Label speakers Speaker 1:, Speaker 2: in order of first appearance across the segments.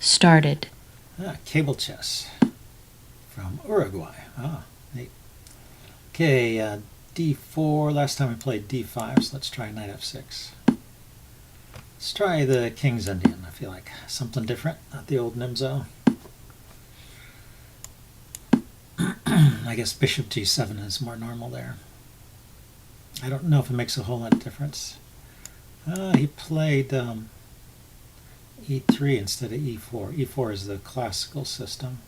Speaker 1: started.
Speaker 2: Cable chess from Uruguay. Neat. Okay, d4. Last time we played d5, so let's try knight f6. Let's try the King's Indian. I feel like something different, not the old Nimzo. I guess bishop g7 is more normal there. I don't know if it makes a whole lot of difference. He played e3 instead of e4. e4 is the classical system.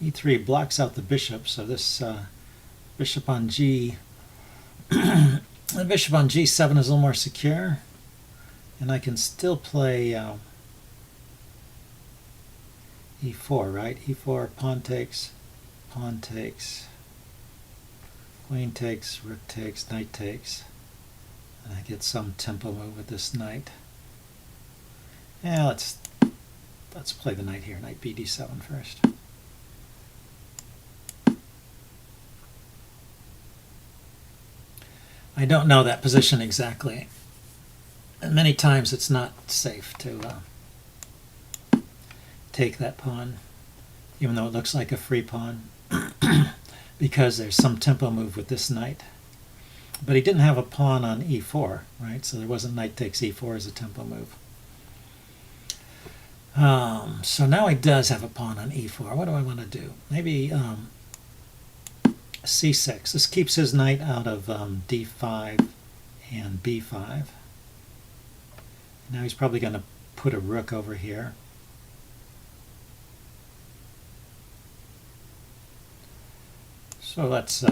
Speaker 2: e3 blocks out the bishop, so this bishop on g the bishop on g7 is a little more secure, and I can still play e4, right? e4, pawn takes, queen takes, rook takes, knight takes, and I get some tempo move with this knight. Yeah, let's play the knight here, knight bd7 first. I don't know that position exactly, and many times it's not safe to take that pawn, even though it looks like a free pawn, because there's some tempo move with this knight. But he didn't have a pawn on e4, right? So there wasn't knight takes e4 as a tempo move. So now he does have a pawn on e4. What do I want to do? Maybe c6. This keeps his knight out of d5 and b5. Now he's probably going to put a rook over here. So let's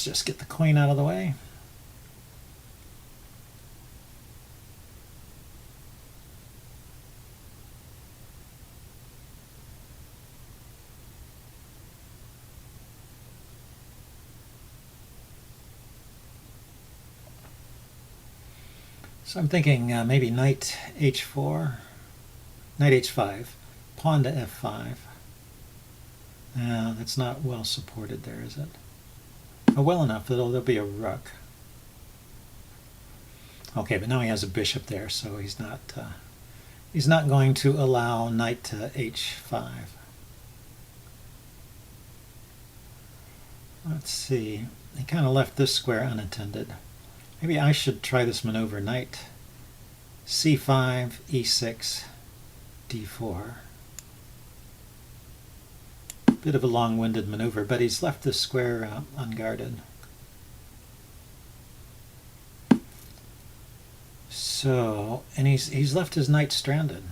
Speaker 2: just get the queen out of the way. So I'm thinking maybe knight h4, knight h5, pawn to f5. That's not well supported there, is it? Oh, well enough that there'll be a rook. Okay, but now he has a bishop there, so he's not going to allow knight to h5. Let's see. He kind of left this square unattended. Maybe I should try this maneuver, knight c5, e6, d4. Bit of a long-winded maneuver, but he's left this square unguarded. So, and he's left his knight stranded.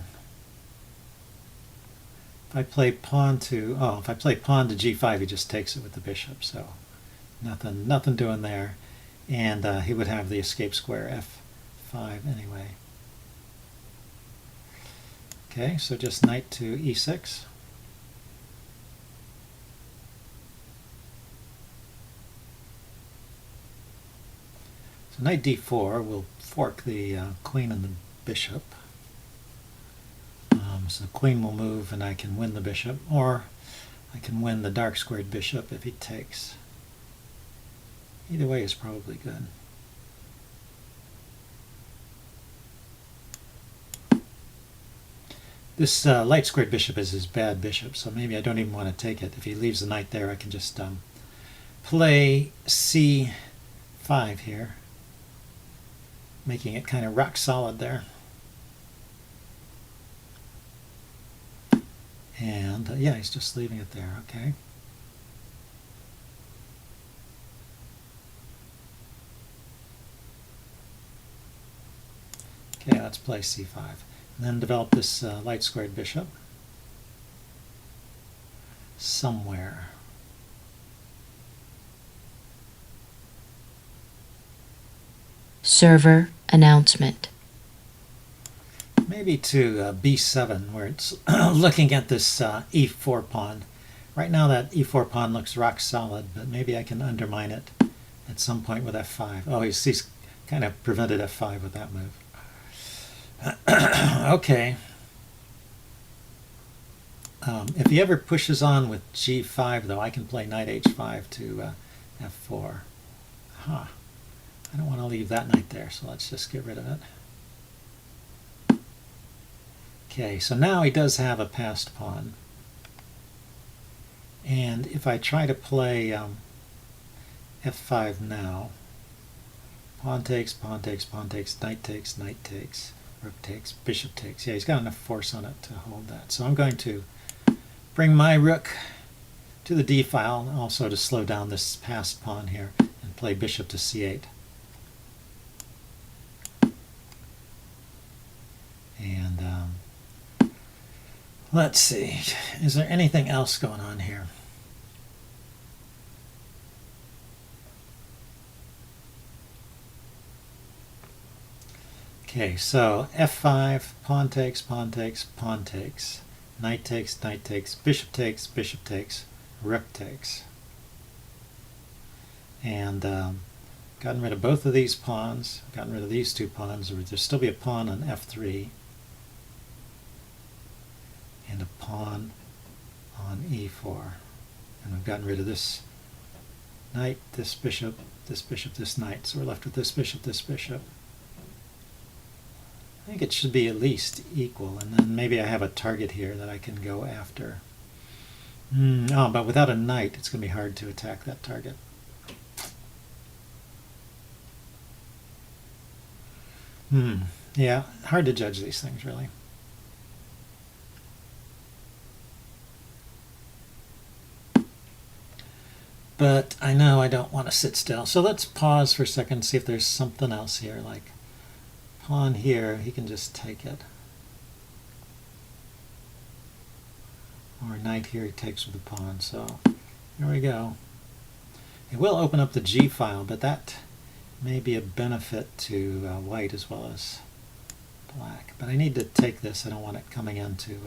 Speaker 2: If I play pawn to g5, he just takes it with the bishop. So, nothing doing there. And he would have the escape square f5 anyway. Okay, so just knight to e6. So knight d4 will fork the queen and the bishop. So the queen will move and I can win the bishop, or I can win the dark squared bishop if he takes. Either way is probably good. This light squared bishop is his bad bishop, so maybe I don't even want to take it. If he leaves the knight there, I can just play c5 here, making it kind of rock solid there. And yeah, he's just leaving it there, okay. Okay, let's play c5. And then develop this light squared bishop somewhere.
Speaker 1: Server announcement.
Speaker 2: Maybe to b7, where it's looking at this e4 pawn. Right now that e4 pawn looks rock solid, but maybe I can undermine it at some point with f5. Oh, he's kind of prevented f5 with that move. Okay. If he ever pushes on with g5, though, I can play knight h5 to f4. I don't want to leave that knight there, so let's just get rid of it. Okay, so now he does have a passed pawn. And if I try to play f5 now, pawn takes, pawn takes, pawn takes, knight takes, knight takes, rook takes, bishop takes. Yeah, he's got enough force on it to hold that. So I'm going to bring my rook to the d file, also to slow down this passed pawn here, and play bishop to c8. And let's see, is there anything else going on here? Okay, so f5, pawn takes, pawn takes, pawn takes, knight takes, knight takes, bishop takes, rook takes. And gotten rid of both of these pawns, gotten rid of these two pawns. There'll still be a pawn on f3 and a pawn on e4. And we've gotten rid of this knight, this bishop, this knight. So we're left with this bishop, this bishop. I think it should be at least equal, and then maybe I have a target here that I can go after. Oh, but without a knight, it's going to be hard to attack that target. Yeah, hard to judge these things, really. But I know I don't want to sit still. So let's pause for a second and see if there's something else here, like pawn here, he can just take it. Or knight here, he takes with the pawn. So here we go. It will open up the G file, but that may be a benefit to white as well as black. But I need to take this. I don't want it coming into...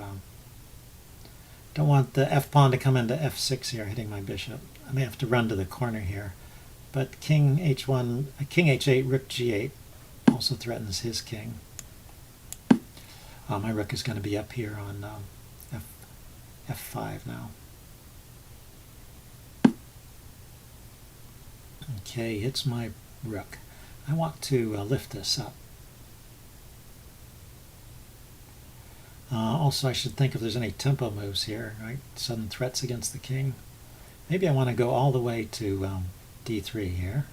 Speaker 2: don't want the f pawn to come into f6 here, hitting my bishop. I may have to run to the corner here. But king h1, king h8, rook g8 also threatens his king. My rook is going to be up here on f5 now. Okay, hits my rook. I want to lift this up. Also, I should think if there's any tempo moves here, right? Sudden threats against the king. Maybe I want to go all the way to d3 here.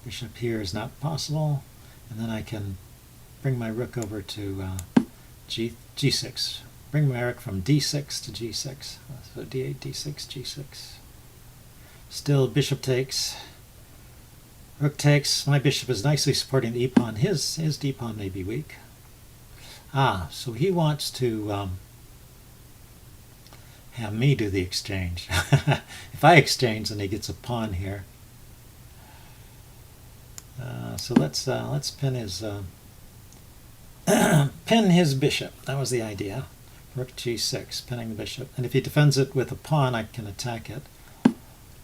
Speaker 2: Bishop here is not possible. And then I can bring my rook over to g6. Bring my rook from d6 to g6. So d8, d6, g6. Still bishop takes. Rook takes. My bishop is nicely supporting the e-pawn. His d-pawn may be weak. So he wants to have me do the exchange. If I exchange, then he gets a pawn here. So let's pin his pin his bishop. That was the idea. Rook g6, pinning the bishop. And if he defends it with a pawn, I can attack it.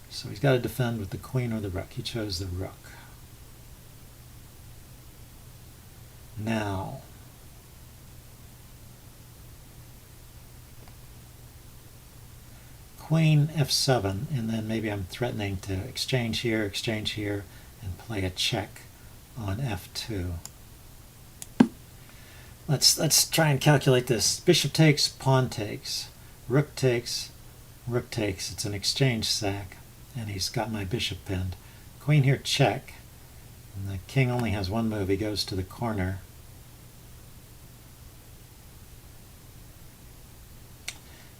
Speaker 2: So he's got to defend with the queen or the rook. He chose the rook. Now, queen f7, and then maybe I'm threatening to exchange here, and play a check on f2. Let's try and calculate this. Bishop takes, pawn takes, rook takes, rook takes. It's an exchange sack, and he's got my bishop pinned. Queen here, check. And the king only has one move. He goes to the corner.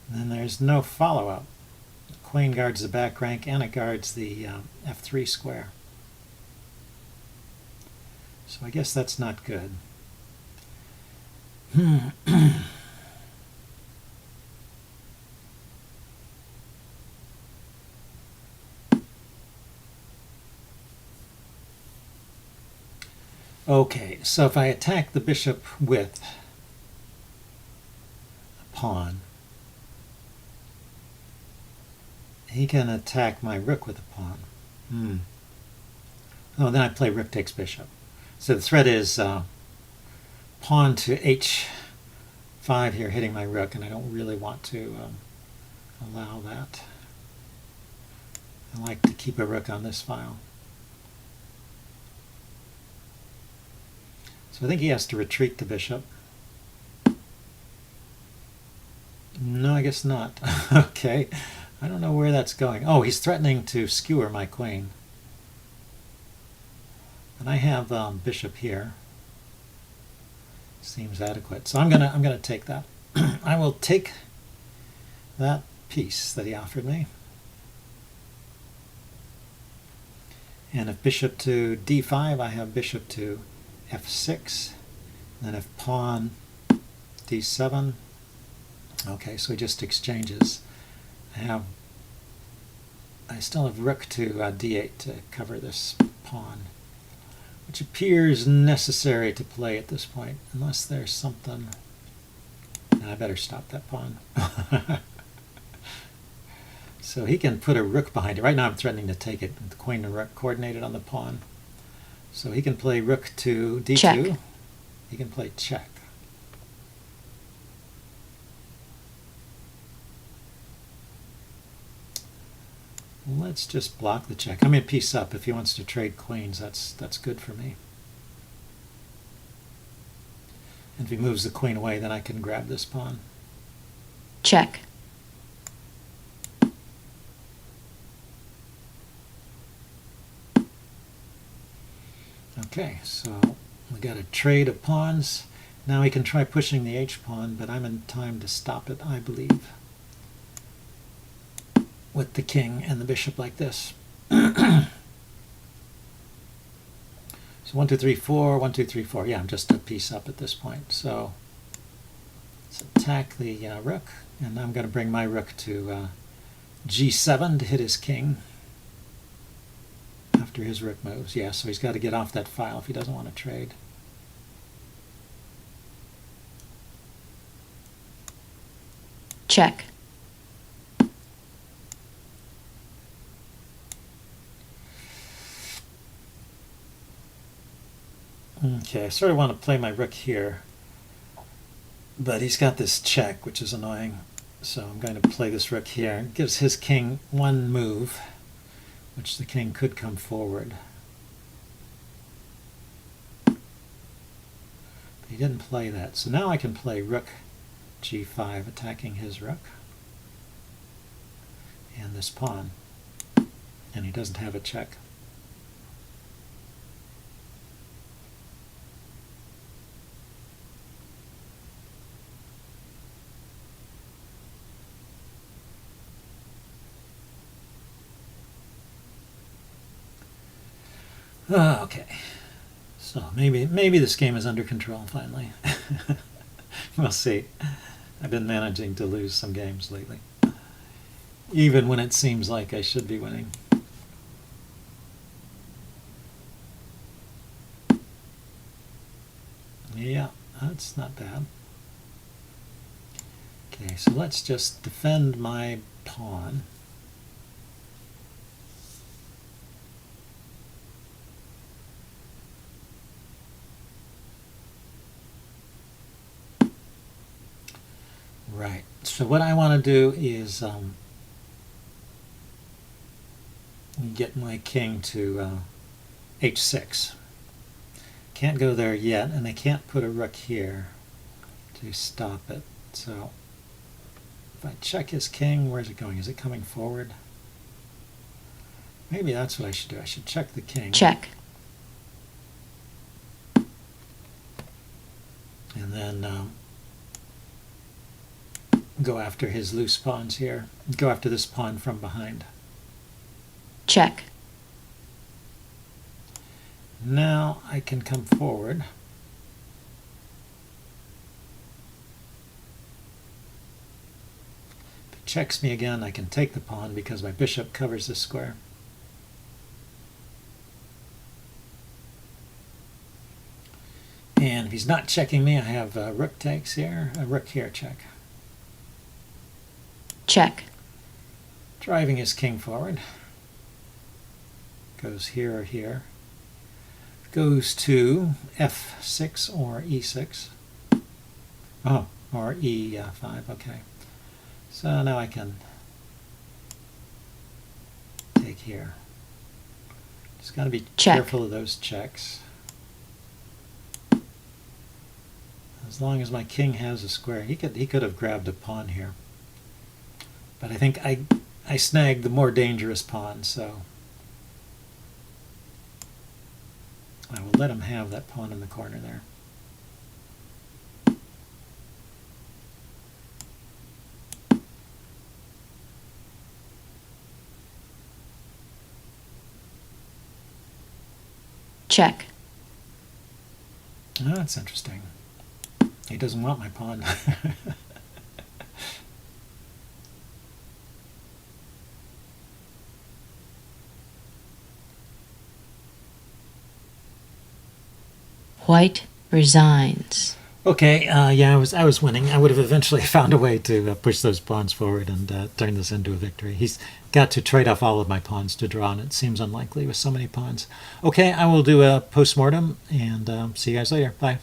Speaker 2: And then there's no follow-up. The queen guards the back rank, and it guards the f3 square. So I guess that's not good. Okay, so if I attack the bishop with a pawn, he can attack my rook with a pawn. Oh, then I play rook takes bishop. So the threat is pawn to h5 here, hitting my rook, and I don't really want to allow that. I like to keep a rook on this file. So I think he has to retreat the bishop. No, I guess not. Okay. I don't know where that's going. Oh, he's threatening to skewer my queen. And I have bishop here. Seems adequate. So I'm gonna take that. I will take that piece that he offered me. And if bishop to d5, I have bishop to f6. Then if pawn d7. Okay, so he just exchanges. I still have rook to d8 to cover this pawn, which appears necessary to play at this point, unless there's something. And I better stop that pawn. So he can put a rook behind it. Right now I'm threatening to take it with the queen and rook coordinated on the pawn. So he can play rook to d2.
Speaker 1: Check.
Speaker 2: He can play check. Let's just block the check. I'm in piece up. If he wants to trade queens, that's good for me. And if he moves the queen away, then I can grab this pawn.
Speaker 1: Check.
Speaker 2: Okay, so we got a trade of pawns. Now he can try pushing the h-pawn, but I'm in time to stop it, I believe, with the king and the bishop like this. So 1, 2, 3, 4, 1, 2, 3, 4. Yeah, I'm just a piece up at this point. So let's attack the rook, and I'm going to bring my rook to g7 to hit his king after his rook moves. Yeah, so he's got to get off that file if he doesn't want to trade.
Speaker 1: Check.
Speaker 2: Okay, I sort of want to play my rook here, but he's got this check, which is annoying. So I'm going to play this rook here. It gives his king one move, which the king could come forward. But he didn't play that. So now I can play rook g5, attacking his rook and this pawn. And he doesn't have a check. Okay, so maybe this game is under control finally. We'll see. I've been managing to lose some games lately, even when it seems like I should be winning. Yeah, that's not bad. Okay, so let's just defend my pawn. Right, so what I want to do is get my king to h6. Can't go there yet, and I can't put a rook here to stop it. So if I check his king, where's it going? Is it coming forward? Maybe that's what I should do. I should check the king.
Speaker 1: Check.
Speaker 2: And then go after his loose pawns here. Go after this pawn from behind.
Speaker 1: Check.
Speaker 2: Now I can come forward. If he checks me again, I can take the pawn because my bishop covers this square. And if he's not checking me, I have rook takes here, a rook here check.
Speaker 1: Check.
Speaker 2: Driving his king forward. Goes here or here. Goes to f6 or e6. Oh, or e5, okay. So now I can take here. Just got to be careful of those checks. As long as my king has a square, he could have grabbed a pawn here. But I think I snagged the more dangerous pawn, so I will let him have that pawn in the corner there.
Speaker 1: Check.
Speaker 2: Oh, that's interesting. He doesn't want my pawn.
Speaker 1: White resigns.
Speaker 2: Okay, yeah, I was winning. I would have eventually found a way to push those pawns forward and turn this into a victory. He's got to trade off all of my pawns to draw, and it seems unlikely with so many pawns. Okay, I will do a post-mortem, and see you guys later. Bye.